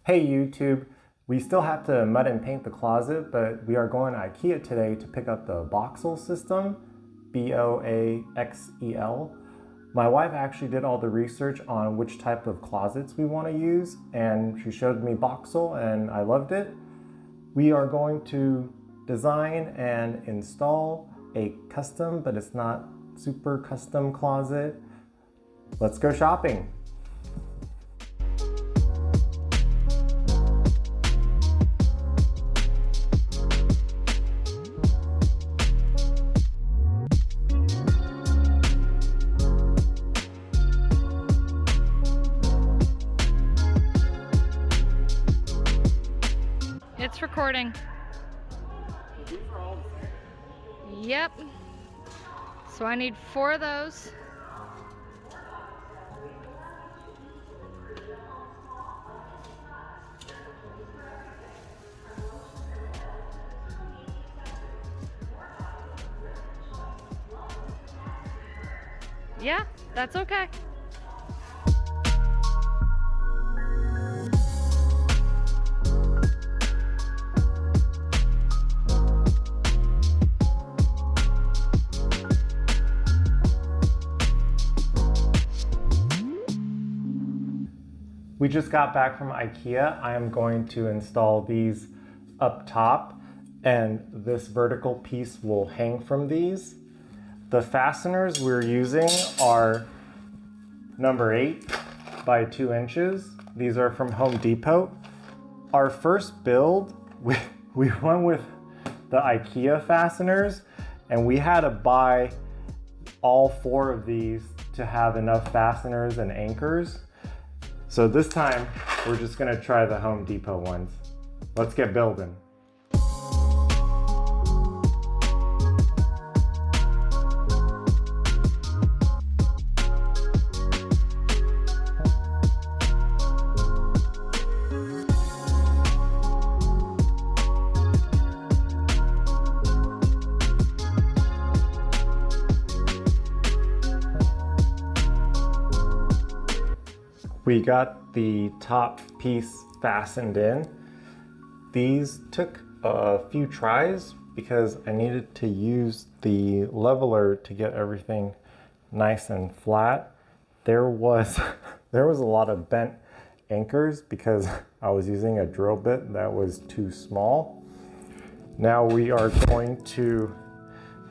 Hey YouTube, we still have to mud and paint the closet, but we are going to Ikea today to pick up the Boaxel system, Boaxel. My wife actually did all the research on which type of closets we want to use, and she showed me Boaxel and I loved it. We are going to design and install a custom, but it's not super custom closet. Let's go shopping. It's recording. Yep. So I need 4 of those. Yeah, that's okay. We just got back from Ikea. I am going to install these up top, and this vertical piece will hang from these. The fasteners we're using are number 8 by 2 inches. These are from Home Depot. Our first build, we went with the Ikea fasteners, and we had to buy all 4 of these to have enough fasteners and anchors. So this time, we're just gonna try the Home Depot ones. Let's get building. We got the top piece fastened in. These took a few tries because I needed to use the leveler to get everything nice and flat. There was a lot of bent anchors because I was using a drill bit that was too small. Now we are going to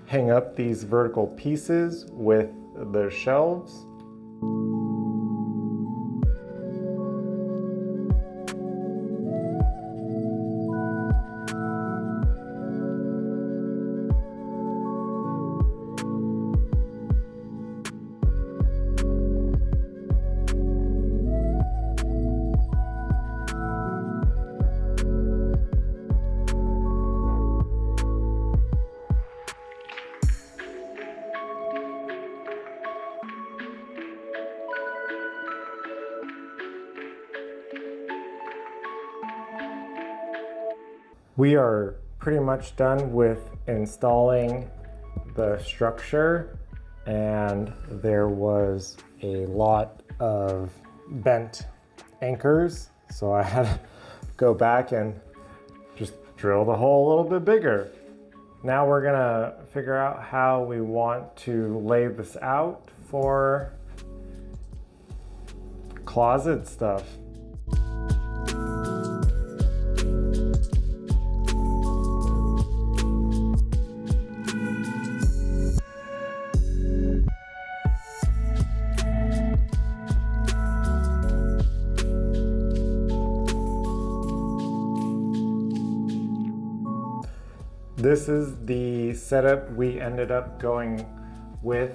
hang up these vertical pieces with the shelves. We are pretty much done with installing the structure, and there was a lot of bent anchors, so I had to go back and just drill the hole a little bit bigger. Now we're gonna figure out how we want to lay this out for closet stuff. This is the setup we ended up going with.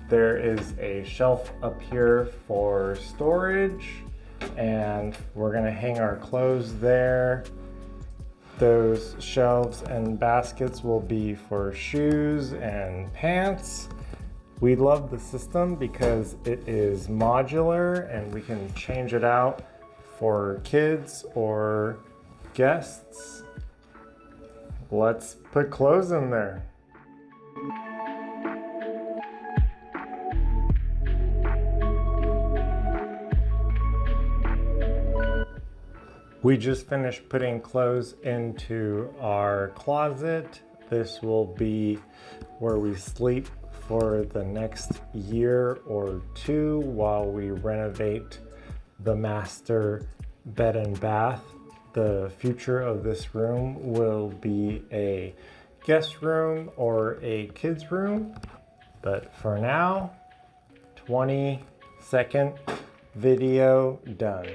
There is a shelf up here for storage, and we're gonna hang our clothes there. Those shelves and baskets will be for shoes and pants. We love the system because it is modular and we can change it out for kids or guests. Let's put clothes in there. We just finished putting clothes into our closet. This will be where we sleep for the next year or two while we renovate the master bed and bath. The future of this room will be a guest room or a kids room, but for now, 20-second video done.